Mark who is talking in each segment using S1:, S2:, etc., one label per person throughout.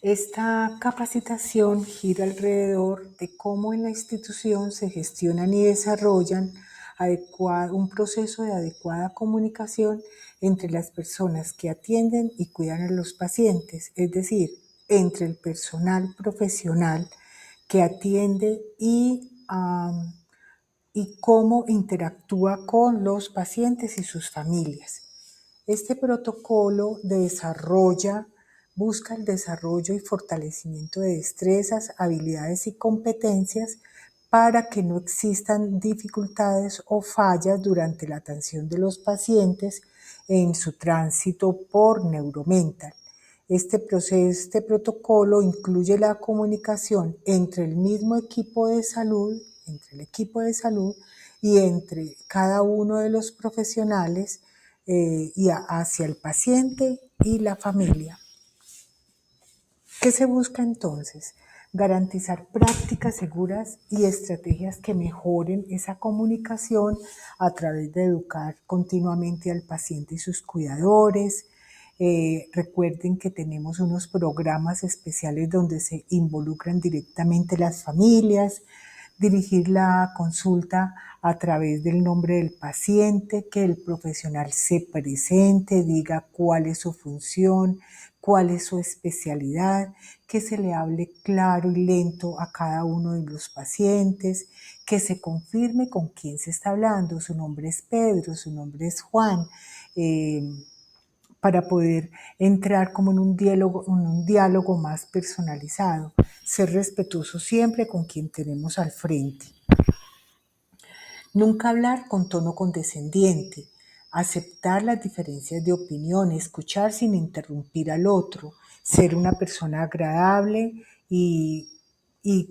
S1: Esta capacitación gira alrededor de cómo en la institución se gestionan y desarrollan un proceso de adecuada comunicación entre las personas que atienden y cuidan a los pacientes, es decir, entre el personal profesional que atiende y cómo interactúa con los pacientes y sus familias. Este protocolo busca el desarrollo y fortalecimiento de destrezas, habilidades y competencias para que no existan dificultades o fallas durante la atención de los pacientes en su tránsito por Neuromental. Este protocolo incluye la comunicación entre el equipo de salud y entre cada uno de los profesionales y hacia el paciente y la familia. ¿Qué se busca entonces? Garantizar prácticas seguras y estrategias que mejoren esa comunicación a través de educar continuamente al paciente y sus cuidadores. Recuerden que tenemos unos programas especiales donde se involucran directamente las familias, dirigir la consulta a través del nombre del paciente, que el profesional se presente, diga cuál es su función, cuál es su especialidad, que se le hable claro y lento a cada uno de los pacientes, que se confirme con quién se está hablando, su nombre es Pedro, su nombre es Juan, para poder entrar como en un diálogo más personalizado, ser respetuoso siempre con quien tenemos al frente. Nunca hablar con tono condescendiente, aceptar las diferencias de opinión, escuchar sin interrumpir al otro, ser una persona agradable y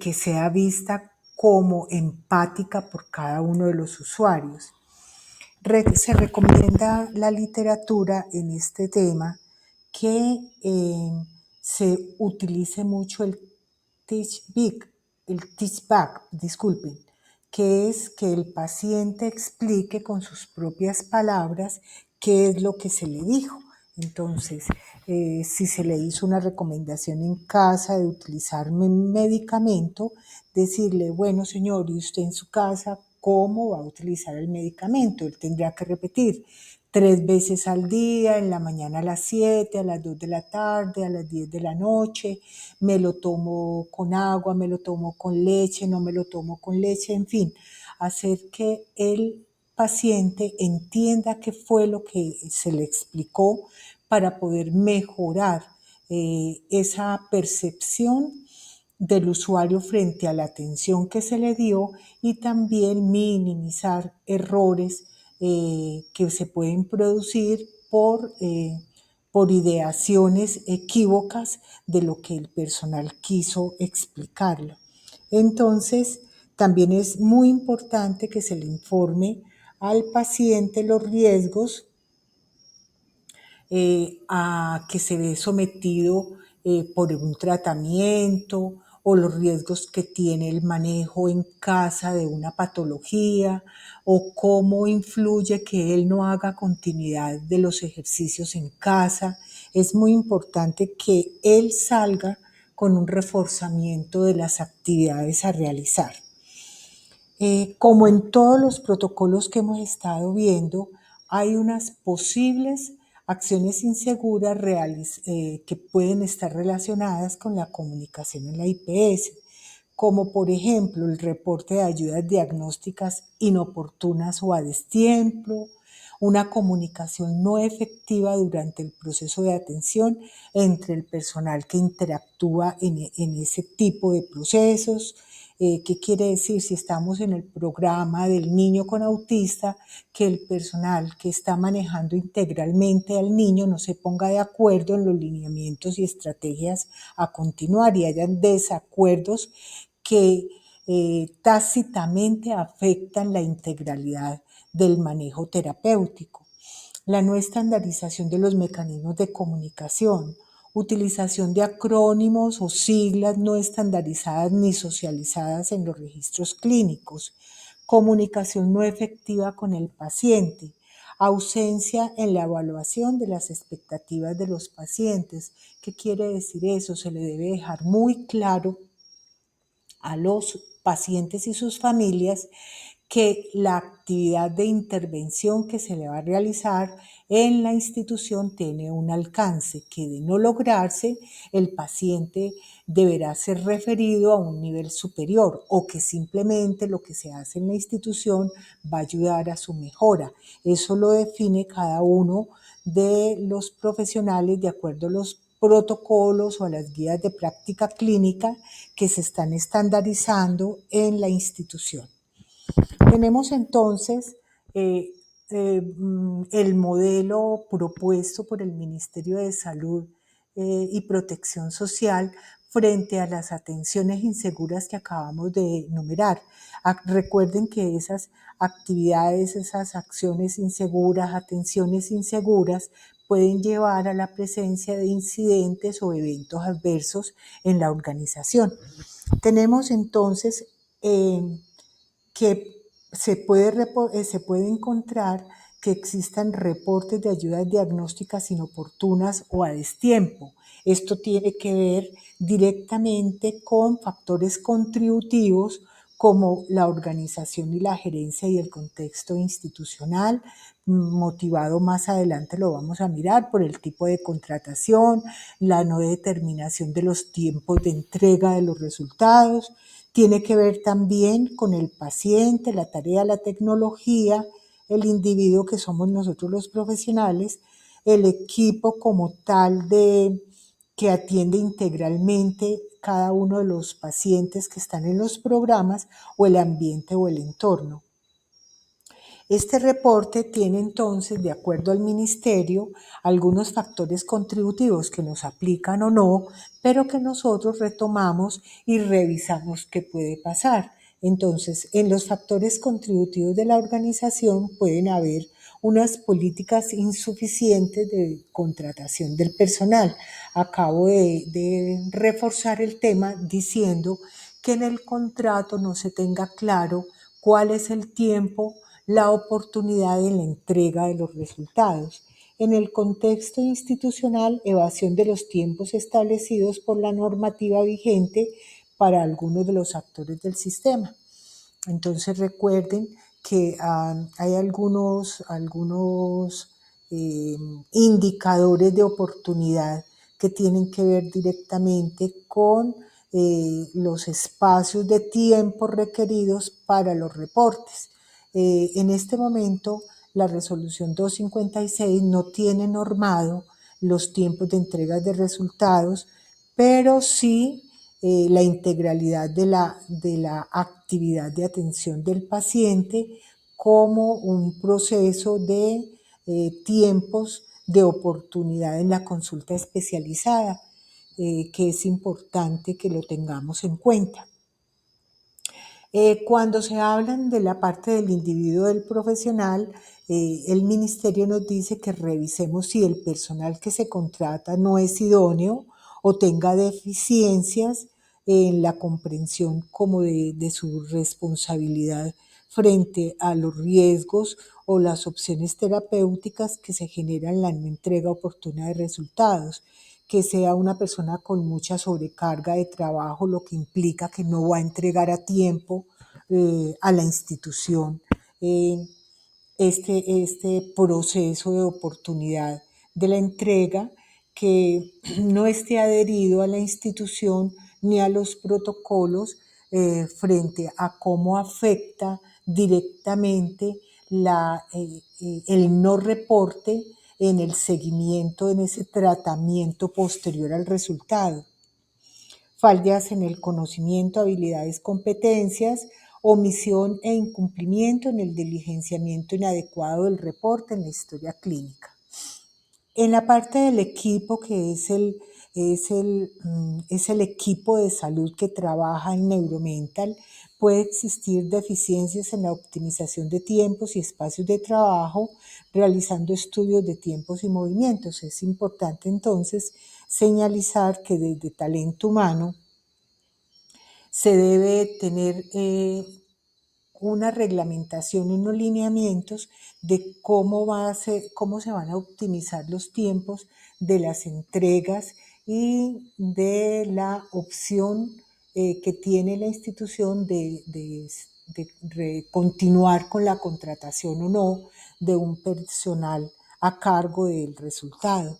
S1: que sea vista como empática por cada uno de los usuarios. Se recomienda la literatura en este tema que se utilice mucho el teach back, que es que el paciente explique con sus propias palabras qué es lo que se le dijo. Entonces, si se le hizo una recomendación en casa de utilizar un medicamento, decirle, bueno señor, ¿y usted en su casa cómo va a utilizar el medicamento? Él tendrá que repetir 3 veces al día, en la mañana a las 7, a las 2 de la tarde, a las 10 de la noche, me lo tomo con agua, me lo tomo con leche, no me lo tomo con leche, en fin, hacer que el paciente entienda qué fue lo que se le explicó para poder mejorar esa percepción del usuario frente a la atención que se le dio y también minimizar errores que se pueden producir por ideaciones equívocas de lo que el personal quiso explicarlo. Entonces, también es muy importante que se le informe al paciente los riesgos a que se ve sometido por un tratamiento o los riesgos que tiene el manejo en casa de una patología o cómo influye que él no haga continuidad de los ejercicios en casa. Es muy importante que él salga con un reforzamiento de las actividades a realizar. Como en todos los protocolos que hemos estado viendo, hay unas posibles acciones inseguras que pueden estar relacionadas con la comunicación en la IPS, como por ejemplo el reporte de ayudas diagnósticas inoportunas o a destiempo, una comunicación no efectiva durante el proceso de atención entre el personal que interactúa en ese tipo de procesos. ¿Qué quiere decir? Si estamos en el programa del niño con autista, que el personal que está manejando integralmente al niño no se ponga de acuerdo en los lineamientos y estrategias a continuar y hayan desacuerdos que tácitamente afectan la integralidad del manejo terapéutico. La no estandarización de los mecanismos de comunicación, utilización de acrónimos o siglas no estandarizadas ni socializadas en los registros clínicos, comunicación no efectiva con el paciente, Ausencia en la evaluación de las expectativas de los pacientes. ¿Qué quiere decir eso? Se le debe dejar muy claro a los pacientes y sus familias que la actividad de intervención que se le va a realizar en la institución tiene un alcance, que de no lograrse, el paciente deberá ser referido a un nivel superior o que simplemente lo que se hace en la institución va a ayudar a su mejora. Eso lo define cada uno de los profesionales de acuerdo a los protocolos o a las guías de práctica clínica que se están estandarizando en la institución. Tenemos entonces el modelo propuesto por el Ministerio de Salud y Protección Social frente a las atenciones inseguras que acabamos de enumerar. Recuerden que esas actividades, esas acciones inseguras, atenciones inseguras, pueden llevar a la presencia de incidentes o eventos adversos en la organización. Tenemos entonces que se puede encontrar que existan reportes de ayudas diagnósticas inoportunas o a destiempo. Esto tiene que ver directamente con factores contributivos como la organización y la gerencia y el contexto institucional, motivado más adelante lo vamos a mirar por el tipo de contratación, la no determinación de los tiempos de entrega de los resultados. Tiene que ver también con el paciente, la tarea, la tecnología, el individuo que somos nosotros los profesionales, el equipo como tal que atiende integralmente cada uno de los pacientes que están en los programas o el ambiente o el entorno. Este reporte tiene entonces, de acuerdo al Ministerio, algunos factores contributivos que nos aplican o no, pero que nosotros retomamos y revisamos qué puede pasar. Entonces, en los factores contributivos de la organización pueden haber unas políticas insuficientes de contratación del personal. Acabo de reforzar el tema diciendo que en el contrato no se tenga claro cuál es el tiempo, la oportunidad en la entrega de los resultados. En el contexto institucional, evasión de los tiempos establecidos por la normativa vigente para algunos de los actores del sistema. Entonces recuerden que hay algunos indicadores de oportunidad que tienen que ver directamente con los espacios de tiempo requeridos para los reportes. En este momento, la resolución 256 no tiene normado los tiempos de entrega de resultados, pero sí la integralidad de la actividad de atención del paciente como un proceso de tiempos de oportunidad en la consulta especializada, que es importante que lo tengamos en cuenta. Cuando se hablan de la parte del individuo del profesional, el ministerio nos dice que revisemos si el personal que se contrata no es idóneo o tenga deficiencias en la comprensión como de su responsabilidad frente a los riesgos o las opciones terapéuticas que se generan en la no entrega oportuna de resultados, que sea una persona con mucha sobrecarga de trabajo, lo que implica que no va a entregar a tiempo a la institución este proceso de oportunidad de la entrega, que no esté adherido a la institución ni a los protocolos frente a cómo afecta directamente el no reporte en el seguimiento, en ese tratamiento posterior al resultado. Fallas en el conocimiento, habilidades, competencias, omisión e incumplimiento en el diligenciamiento inadecuado del reporte en la historia clínica. En la parte del equipo, que es el equipo de salud que trabaja en Neuromental, puede existir deficiencias en la optimización de tiempos y espacios de trabajo, realizando estudios de tiempos y movimientos. Es importante entonces señalizar que desde talento humano se debe tener una reglamentación, unos lineamientos de cómo se van a optimizar los tiempos de las entregas y de la opción que tiene la institución de continuar con la contratación o no de un personal a cargo del resultado.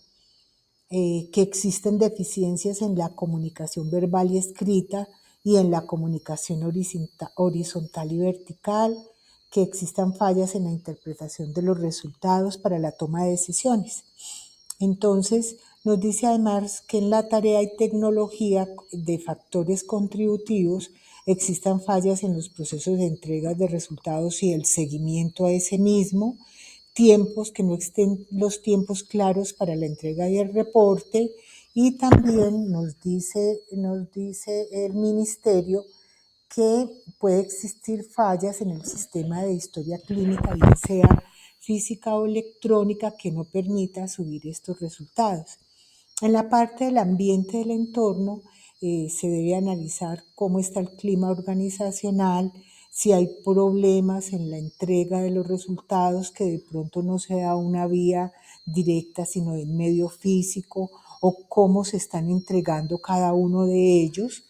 S1: Que existen deficiencias en la comunicación verbal y escrita y en la comunicación horizontal y vertical, que existan fallas en la interpretación de los resultados para la toma de decisiones. Entonces, nos dice además que en la tarea y tecnología de factores contributivos existan fallas en los procesos de entrega de resultados y el seguimiento a ese mismo, tiempos que no estén los tiempos claros para la entrega y el reporte, y también nos dice el ministerio que puede existir fallas en el sistema de historia clínica, bien sea física o electrónica, que no permita subir estos resultados. En la parte del ambiente del entorno se debe analizar cómo está el clima organizacional, si hay problemas en la entrega de los resultados, que de pronto no sea una vía directa, sino en medio físico, o cómo se están entregando cada uno de ellos,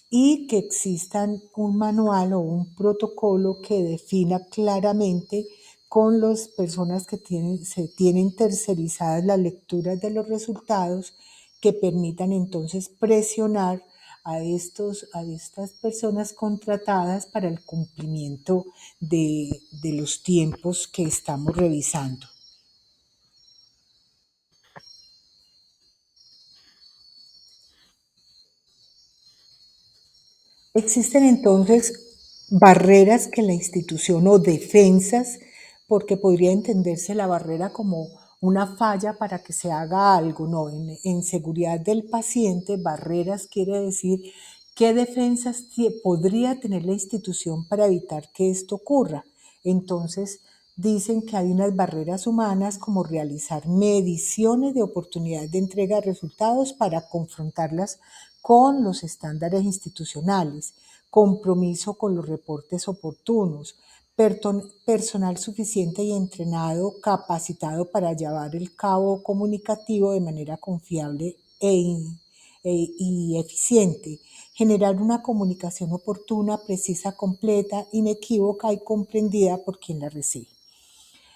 S1: y que existan un manual o un protocolo que defina claramente con las personas que se tienen tercerizadas las lecturas de los resultados, que permitan entonces presionar a estas personas contratadas para el cumplimiento de los tiempos que estamos revisando. Existen entonces barreras que la institución o defensas, porque podría entenderse la barrera como una falla para que se haga algo, no, en seguridad del paciente, barreras quiere decir qué defensas podría tener la institución para evitar que esto ocurra. Entonces, dicen que hay unas barreras humanas como realizar mediciones de oportunidad de entrega de resultados para confrontarlas con los estándares institucionales, compromiso con los reportes oportunos, personal suficiente y entrenado, capacitado para llevar el cabo comunicativo de manera confiable y eficiente, generar una comunicación oportuna, precisa, completa, inequívoca y comprendida por quien la recibe.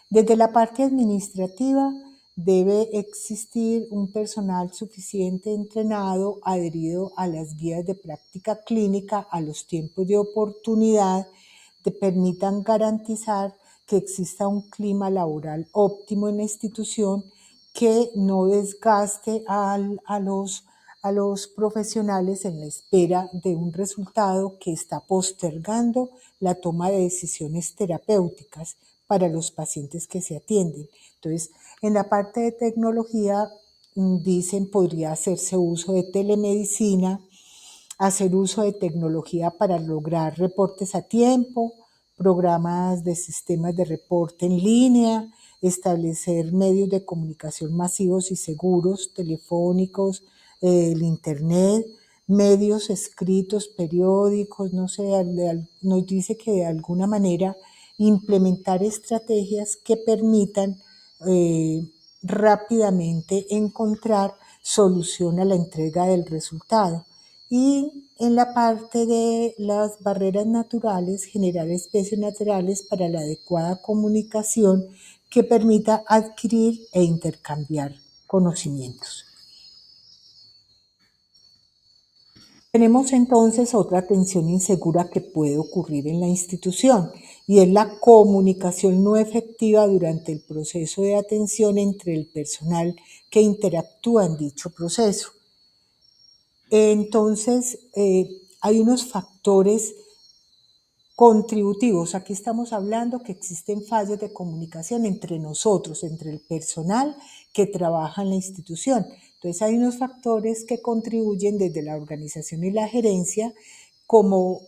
S1: Desde la parte administrativa, debe existir un personal suficiente entrenado, adherido a las guías de práctica clínica, a los tiempos de oportunidad, que permitan garantizar que exista un clima laboral óptimo en la institución, que no desgaste a los profesionales en la espera de un resultado que está postergando la toma de decisiones terapéuticas para los pacientes que se atienden. Entonces, en la parte de tecnología, dicen, podría hacerse uso de telemedicina, hacer uso de tecnología para lograr reportes a tiempo, programas de sistemas de reporte en línea, establecer medios de comunicación masivos y seguros, telefónicos, el Internet, medios escritos, periódicos, no sé, nos dice que de alguna manera implementar estrategias que permitan eh, rápidamente encontrar solución a la entrega del resultado. Y en la parte de las barreras naturales, generar especies naturales para la adecuada comunicación que permita adquirir e intercambiar conocimientos. Tenemos entonces otra tensión insegura que puede ocurrir en la institución, y es la comunicación no efectiva durante el proceso de atención entre el personal que interactúa en dicho proceso. Entonces, hay unos factores contributivos. Aquí estamos hablando que existen fallas de comunicación entre nosotros, entre el personal que trabaja en la institución. Entonces hay unos factores que contribuyen desde la organización y la gerencia, como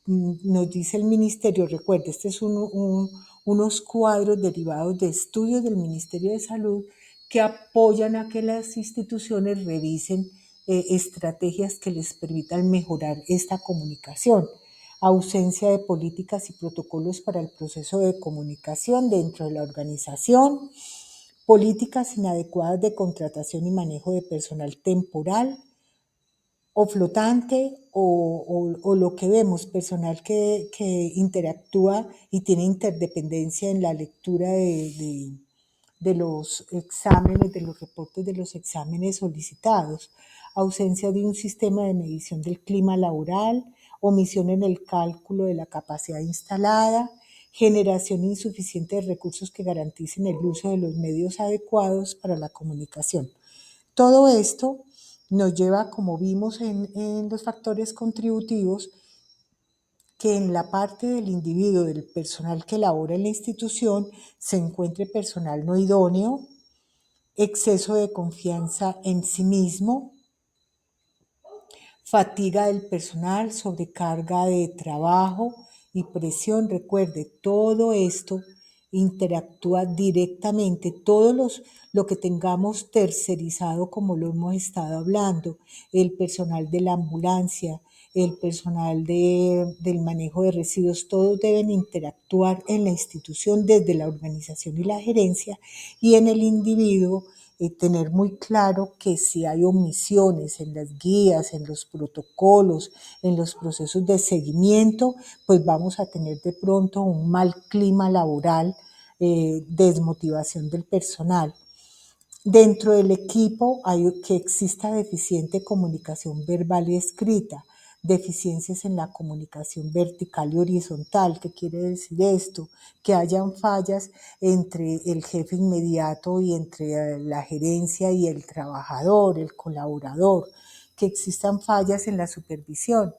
S1: nos dice el ministerio. Recuerde, este es unos cuadros derivados de estudios del Ministerio de Salud que apoyan a que las instituciones revisen estrategias que les permitan mejorar esta comunicación. ausencia de políticas y protocolos para el proceso de comunicación dentro de la organización, políticas inadecuadas de contratación y manejo de personal temporal o flotante o lo que vemos, personal que interactúa y tiene interdependencia en la lectura de los exámenes, de los reportes de los exámenes solicitados, ausencia de un sistema de medición del clima laboral, omisión en el cálculo de la capacidad instalada, generación insuficiente de recursos que garanticen el uso de los medios adecuados para la comunicación. Todo esto nos lleva, como vimos en los factores contributivos, que en la parte del individuo, del personal que labora en la institución, se encuentre personal no idóneo, exceso de confianza en sí mismo, fatiga del personal, sobrecarga de trabajo y presión. Recuerde, todo esto interactúa directamente, lo que tengamos tercerizado, como lo hemos estado hablando, el personal de la ambulancia, el personal del manejo de residuos, todos deben interactuar en la institución desde la organización y la gerencia, y en el individuo tener muy claro que si hay omisiones en las guías, en los protocolos, en los procesos de seguimiento, pues vamos a tener de pronto un mal clima laboral, desmotivación del personal. Dentro del equipo hay que exista deficiente comunicación verbal y escrita, deficiencias en la comunicación vertical y horizontal. ¿Qué quiere decir esto? Que hayan fallas entre el jefe inmediato y entre la gerencia y el trabajador, el colaborador, que existan fallas en la supervisión,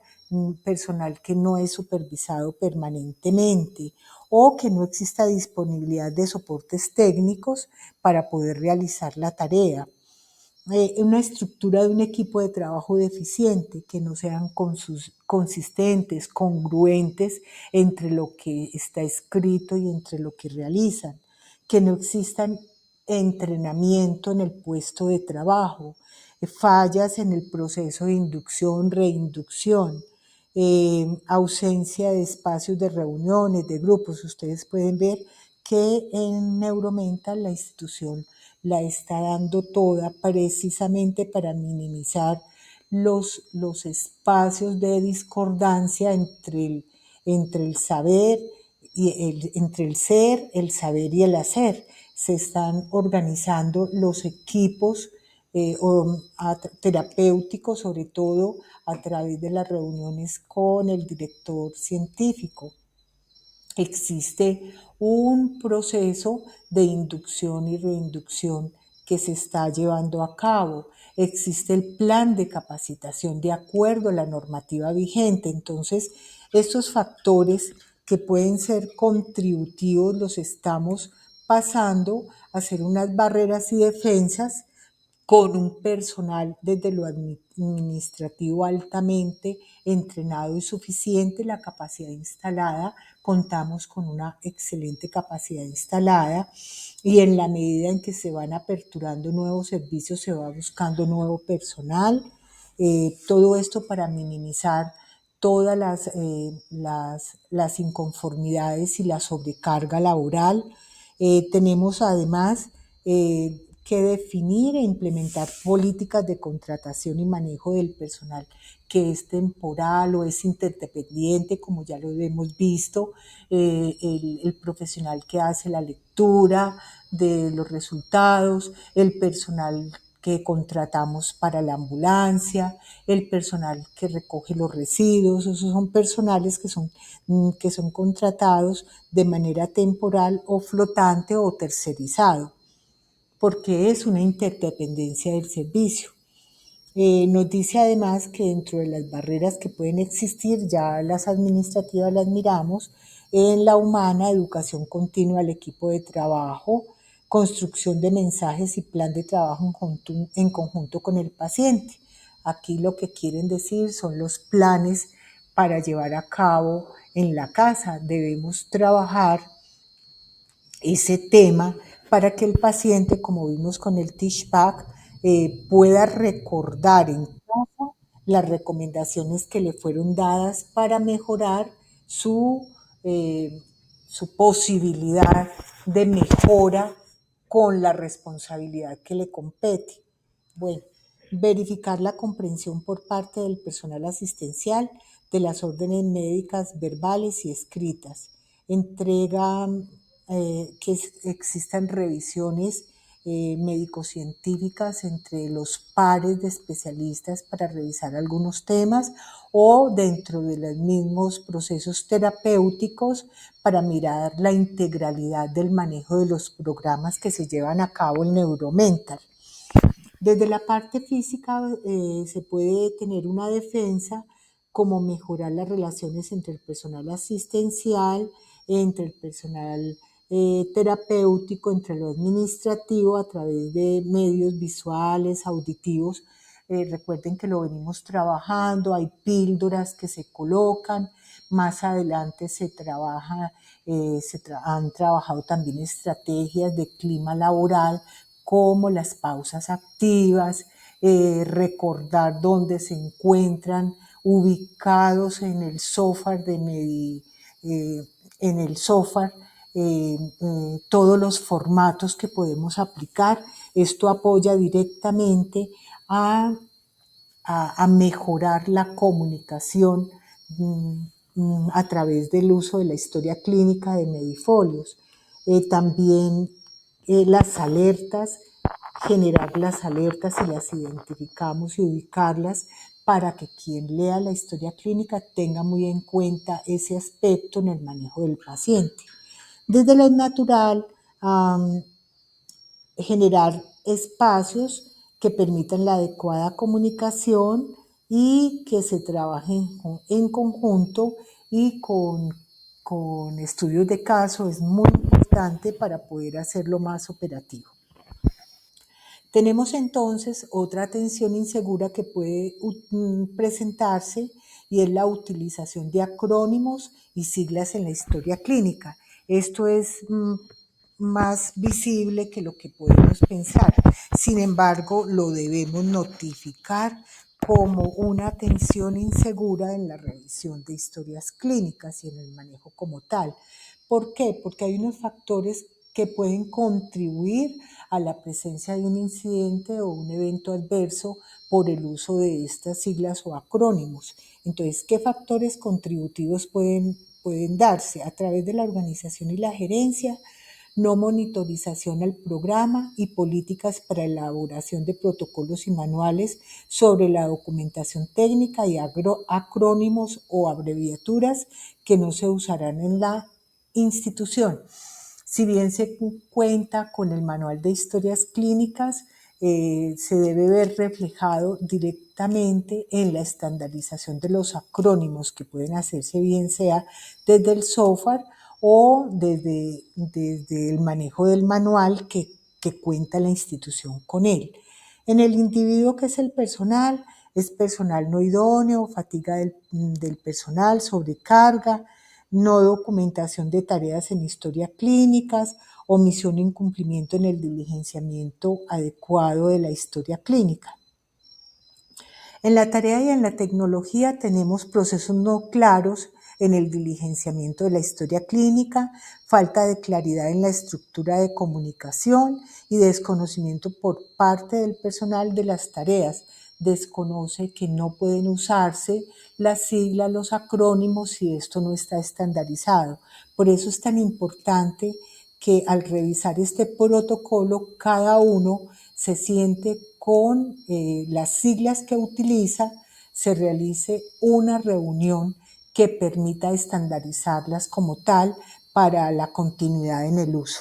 S1: personal que no es supervisado permanentemente, o que no exista disponibilidad de soportes técnicos para poder realizar la tarea. Una estructura de un equipo de trabajo deficiente, que no sean consistentes, congruentes entre lo que está escrito y entre lo que realizan, que no existan entrenamiento en el puesto de trabajo, fallas en el proceso de inducción, reinducción, ausencia de espacios de reuniones, de grupos. Ustedes pueden ver que en Neuromental la institución la está dando toda precisamente para minimizar los espacios de discordancia entre el saber y entre el ser, el saber y el hacer. Se están organizando los equipos terapéuticos, sobre todo a través de las reuniones con el director científico. Existe un proceso de inducción y reinducción que se está llevando a cabo. Existe el plan de capacitación de acuerdo a la normativa vigente. Entonces, estos factores que pueden ser contributivos los estamos pasando a ser unas barreras y defensas con un personal desde lo administrativo altamente entrenado y suficiente, la capacidad instalada, contamos con una excelente capacidad instalada, y en la medida en que se van aperturando nuevos servicios se va buscando nuevo personal, todo esto para minimizar todas las inconformidades y la sobrecarga laboral. Tenemos además que definir e implementar políticas de contratación y manejo del personal que es temporal o es interdependiente, como ya lo hemos visto, el profesional que hace la lectura de los resultados, el personal que contratamos para la ambulancia, el personal que recoge los residuos. Esos son personales que son contratados de manera temporal o flotante o tercerizado, porque es una interdependencia del servicio. Nos dice además que dentro de las barreras que pueden existir, ya las administrativas las miramos, en la humana, educación continua al equipo de trabajo, construcción de mensajes y plan de trabajo en conjunto con el paciente. Aquí lo que quieren decir son los planes para llevar a cabo en la casa. Debemos trabajar ese tema para que el paciente, como vimos con el TISHPAC, pueda recordar en casa las recomendaciones que le fueron dadas para mejorar su, su posibilidad de mejora con la responsabilidad que le compete. Bueno, verificar la comprensión por parte del personal asistencial de las órdenes médicas verbales y escritas. Entrega que existan revisiones médico-científicas entre los pares de especialistas para revisar algunos temas o dentro de los mismos procesos terapéuticos para mirar la integralidad del manejo de los programas que se llevan a cabo en Neuromental. Desde la parte física se puede tener una defensa como mejorar las relaciones entre el personal asistencial, entre el personal terapéutico, entre lo administrativo a través de medios visuales, auditivos. Recuerden que lo venimos trabajando, hay píldoras que se colocan, más adelante se trabaja, han trabajado también estrategias de clima laboral como las pausas activas, recordar dónde se encuentran ubicados en el software en el software, todos los formatos que podemos aplicar. Esto apoya directamente a mejorar la comunicación a través del uso de la historia clínica de Medifolios. También las alertas, generar las alertas y las identificamos y ubicarlas para que quien lea la historia clínica tenga muy en cuenta ese aspecto en el manejo del paciente. Desde lo natural, generar espacios que permitan la adecuada comunicación y que se trabaje en conjunto y con estudios de caso es muy importante para poder hacerlo más operativo. Tenemos entonces otra atención insegura que puede presentarse y es la utilización de acrónimos y siglas en la historia clínica. Esto es más visible que lo que podemos pensar. Sin embargo, lo debemos notificar como una atención insegura en la revisión de historias clínicas y en el manejo como tal. ¿Por qué? Porque hay unos factores que pueden contribuir a la presencia de un incidente o un evento adverso por el uso de estas siglas o acrónimos. Entonces, ¿qué factores contributivos pueden darse? A través de la organización y la gerencia, no monitorización al programa y políticas para elaboración de protocolos y manuales sobre la documentación técnica y acrónimos o abreviaturas que no se usarán en la institución. Si bien se cuenta con el manual de historias clínicas, se debe ver reflejado directamente en la estandarización de los acrónimos que pueden hacerse bien sea desde el software o desde el manejo del manual que cuenta la institución con él. En el individuo que es personal no idóneo, fatiga del personal, sobrecarga, no documentación de tareas en historia clínicas, omisión e incumplimiento en el diligenciamiento adecuado de la historia clínica. En la tarea y en la tecnología tenemos procesos no claros en el diligenciamiento de la historia clínica, falta de claridad en la estructura de comunicación y desconocimiento por parte del personal de las tareas. Desconoce que no pueden usarse las siglas, los acrónimos si esto no está estandarizado. Por eso es tan importante que al revisar este protocolo cada uno se siente con las siglas que utiliza, se realice una reunión que permita estandarizarlas como tal para la continuidad en el uso.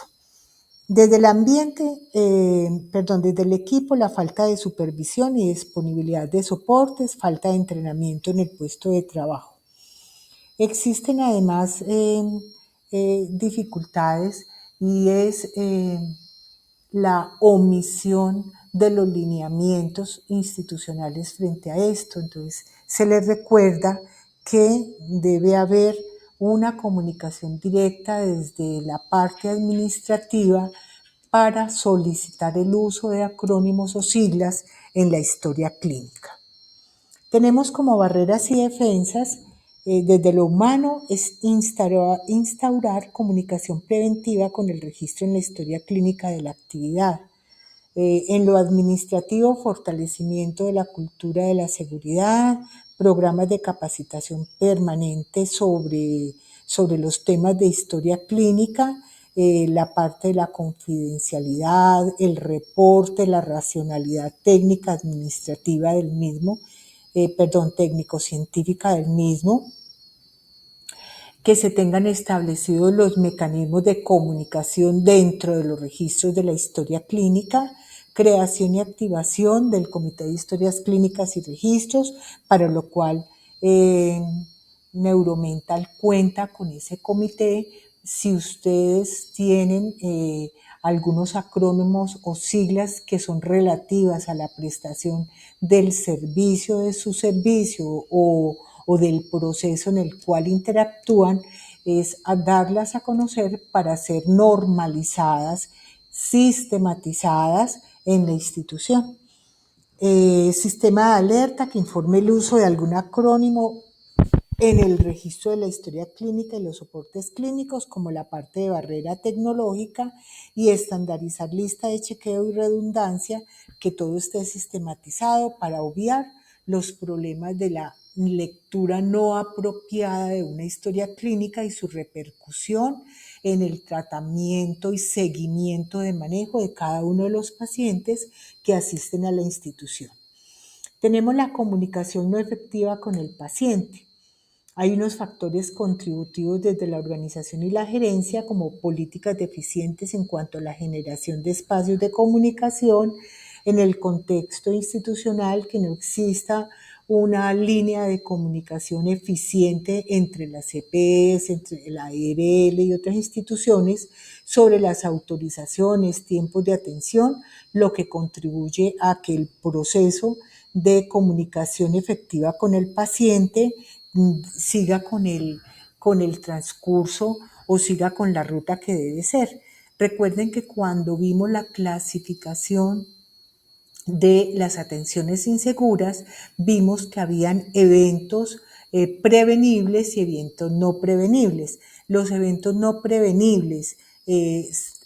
S1: Desde el ambiente, desde el equipo, la falta de supervisión y disponibilidad de soportes, falta de entrenamiento en el puesto de trabajo. Existen además dificultades y es la omisión de los lineamientos institucionales frente a esto. Entonces, se les recuerda que debe haber una comunicación directa desde la parte administrativa para solicitar el uso de acrónimos o siglas en la historia clínica. Tenemos como barreras y defensas, desde lo humano, es instaurar comunicación preventiva con el registro en la historia clínica de la actividad. En lo administrativo, fortalecimiento de la cultura de la seguridad, programas de capacitación permanente sobre los temas de historia clínica, la parte de la confidencialidad, el reporte, la racionalidad técnica administrativa del mismo, técnico-científica del mismo, que se tengan establecidos los mecanismos de comunicación dentro de los registros de la historia clínica, creación y activación del Comité de Historias Clínicas y Registros, para lo cual Neuromental cuenta con ese comité. Si ustedes tienen algunos acrónimos o siglas que son relativas a la prestación del servicio de su servicio o del proceso en el cual interactúan, es a darlas a conocer para ser normalizadas, sistematizadas en la institución. Sistema de alerta que informe el uso de algún acrónimo en el registro de la historia clínica y los soportes clínicos, como la parte de barrera tecnológica, y estandarizar lista de chequeo y redundancia, que todo esté sistematizado para obviar los problemas de la lectura no apropiada de una historia clínica y su repercusión en el tratamiento y seguimiento de manejo de cada uno de los pacientes que asisten a la institución. Tenemos la comunicación no efectiva con el paciente. Hay unos factores contributivos desde la organización y la gerencia, como políticas deficientes en cuanto a la generación de espacios de comunicación en el contexto institucional, que no exista una línea de comunicación eficiente entre las CPS, entre la ARL y otras instituciones sobre las autorizaciones, tiempos de atención, lo que contribuye a que el proceso de comunicación efectiva con el paciente siga con el transcurso o siga con la ruta que debe ser. Recuerden que cuando vimos la clasificación de las atenciones inseguras, vimos que habían eventos prevenibles y eventos no prevenibles. Los eventos no prevenibles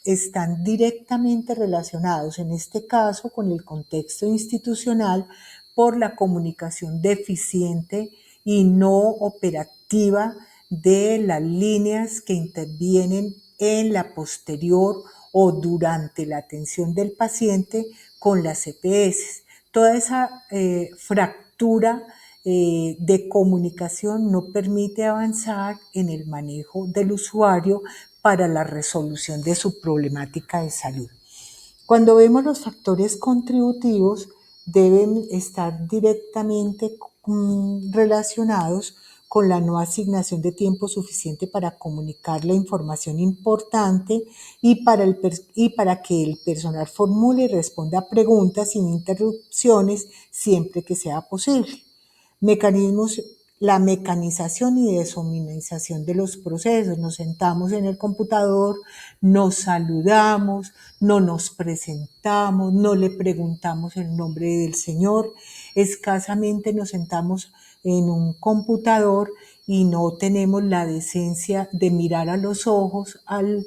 S1: están directamente relacionados, en este caso, con el contexto institucional por la comunicación deficiente y no operativa de las líneas que intervienen en la posterior o durante la atención del paciente con las EPS. Toda esa fractura de comunicación no permite avanzar en el manejo del usuario para la resolución de su problemática de salud. Cuando vemos los factores contributivos, deben estar directamente relacionados con la no asignación de tiempo suficiente para comunicar la información importante y para que el personal formule y responda a preguntas sin interrupciones siempre que sea posible. Mecanismos, la mecanización y deshumanización de los procesos. Nos sentamos en el computador, nos saludamos, no nos presentamos, no le preguntamos el nombre del Señor, escasamente nos sentamos en un computador y no tenemos la decencia de mirar a los ojos al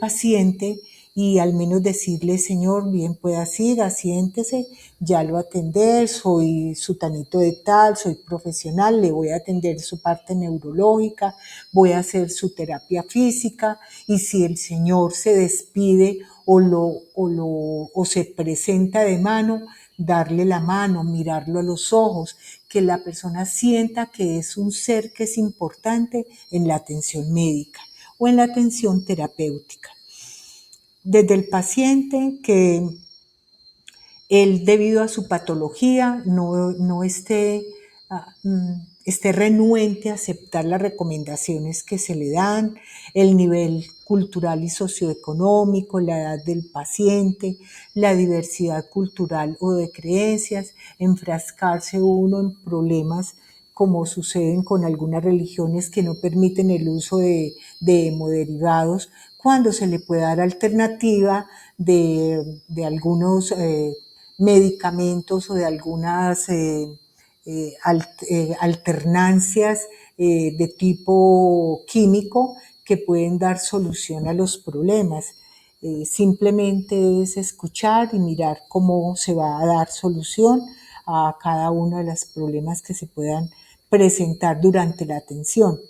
S1: paciente y al menos decirle: Señor, bien pueda siga, siéntese, ya lo atender, soy sutanito de tal, soy profesional, le voy a atender su parte neurológica, voy a hacer su terapia física, y si el Señor se despide o se presenta de mano, darle la mano, mirarlo a los ojos, que la persona sienta que es un ser que es importante en la atención médica o en la atención terapéutica. Desde el paciente, que él, debido a su patología, no esté renuente a aceptar las recomendaciones que se le dan, el nivel cultural y socioeconómico, la edad del paciente, la diversidad cultural o de creencias, enfrascarse uno en problemas como suceden con algunas religiones que no permiten el uso de hemoderivados, cuando se le puede dar alternativa de algunos medicamentos o de algunas alternancias de tipo químico que pueden dar solución a los problemas. Simplemente es escuchar y mirar cómo se va a dar solución a cada uno de los problemas que se puedan presentar durante la atención.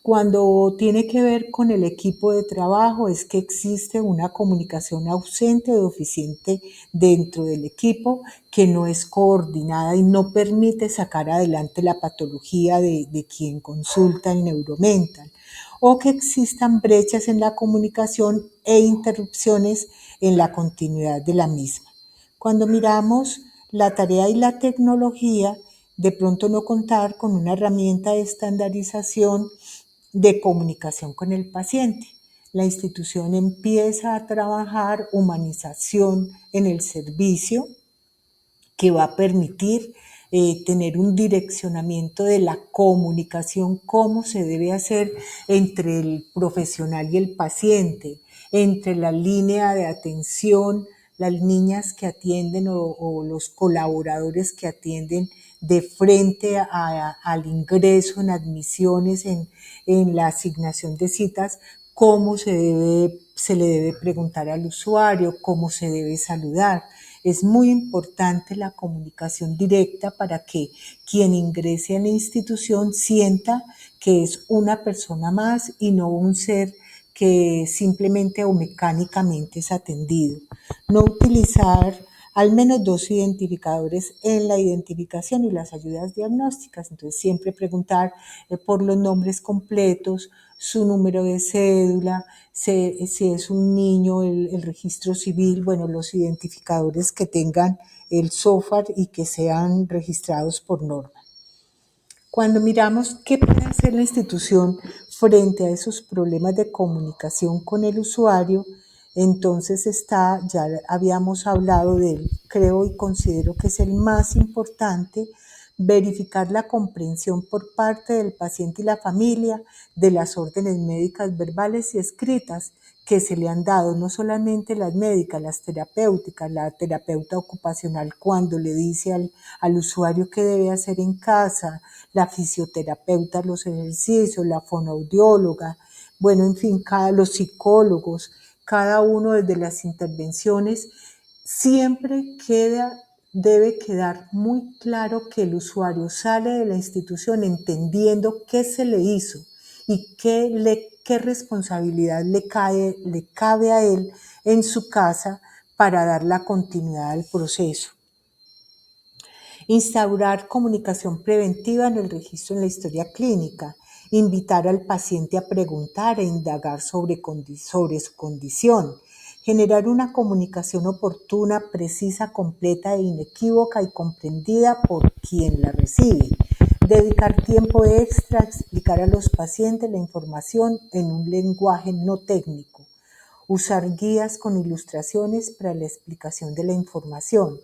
S1: Cuando tiene que ver con el equipo de trabajo es que existe una comunicación ausente o deficiente dentro del equipo que no es coordinada y no permite sacar adelante la patología de quien consulta el neuromental, o que existan brechas en la comunicación e interrupciones en la continuidad de la misma. Cuando miramos la tarea y la tecnología, de pronto no contar con una herramienta de estandarización de comunicación con el paciente. La institución empieza a trabajar humanización en el servicio que va a permitir tener un direccionamiento de la comunicación, cómo se debe hacer entre el profesional y el paciente, entre la línea de atención, las niñas que atienden o los colaboradores que atienden de frente al ingreso en admisiones, en la asignación de citas, cómo se le debe preguntar al usuario, cómo se debe saludar. Es muy importante la comunicación directa para que quien ingrese a la institución sienta que es una persona más y no un ser que simplemente o mecánicamente es atendido. No utilizar al menos 2 identificadores en la identificación y las ayudas diagnósticas. Entonces, siempre preguntar por los nombres completos, su número de cédula, si es un niño, el registro civil, bueno, los identificadores que tengan el software y que sean registrados por norma. Cuando miramos qué puede hacer la institución frente a esos problemas de comunicación con el usuario, entonces ya habíamos hablado de él, creo y considero que es el más importante, verificar la comprensión por parte del paciente y la familia de las órdenes médicas verbales y escritas que se le han dado, no solamente las médicas, las terapéuticas, la terapeuta ocupacional cuando le dice al usuario qué debe hacer en casa, la fisioterapeuta los ejercicios, la fonoaudióloga, bueno, en fin, los psicólogos, cada uno desde las intervenciones, siempre debe quedar muy claro que el usuario sale de la institución entendiendo qué se le hizo y qué responsabilidad le cabe a él en su casa para dar la continuidad al proceso. Instaurar comunicación preventiva en el registro en la historia clínica. Invitar al paciente a preguntar e indagar sobre su condición. Generar una comunicación oportuna, precisa, completa e inequívoca y comprendida por quien la recibe. Dedicar tiempo extra a explicar a los pacientes la información en un lenguaje no técnico. Usar guías con ilustraciones para la explicación de la información.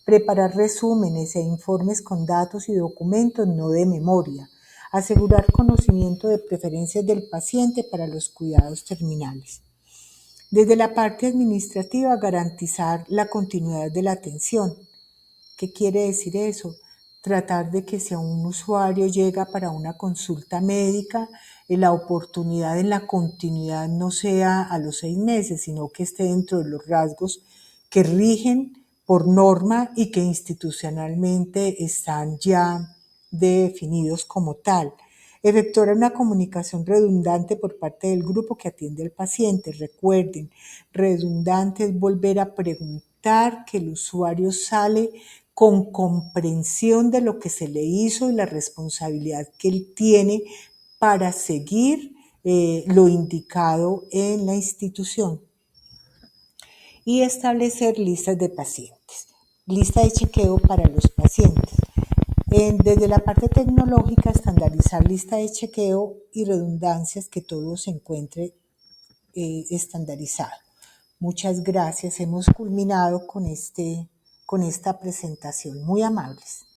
S1: Preparar resúmenes e informes con datos y documentos, no de memoria. Asegurar conocimiento de preferencias del paciente para los cuidados terminales. Desde la parte administrativa, garantizar la continuidad de la atención. ¿Qué quiere decir eso? Tratar de que si a un usuario llega para una consulta médica, la oportunidad en la continuidad no sea a los 6 meses, sino que esté dentro de los rasgos que rigen por norma y que institucionalmente están ya definidos como tal. Efectuar una comunicación redundante por parte del grupo que atiende al paciente. Recuerden, redundante es volver a preguntar, que el usuario sale con comprensión de lo que se le hizo y la responsabilidad que él tiene para seguir lo indicado en la institución. Y establecer listas de pacientes. Lista de chequeo para los pacientes. Desde la parte tecnológica, estandarizar lista de chequeo y redundancias, que todo se encuentre estandarizado. Muchas gracias. Hemos culminado con esta presentación. Muy amables.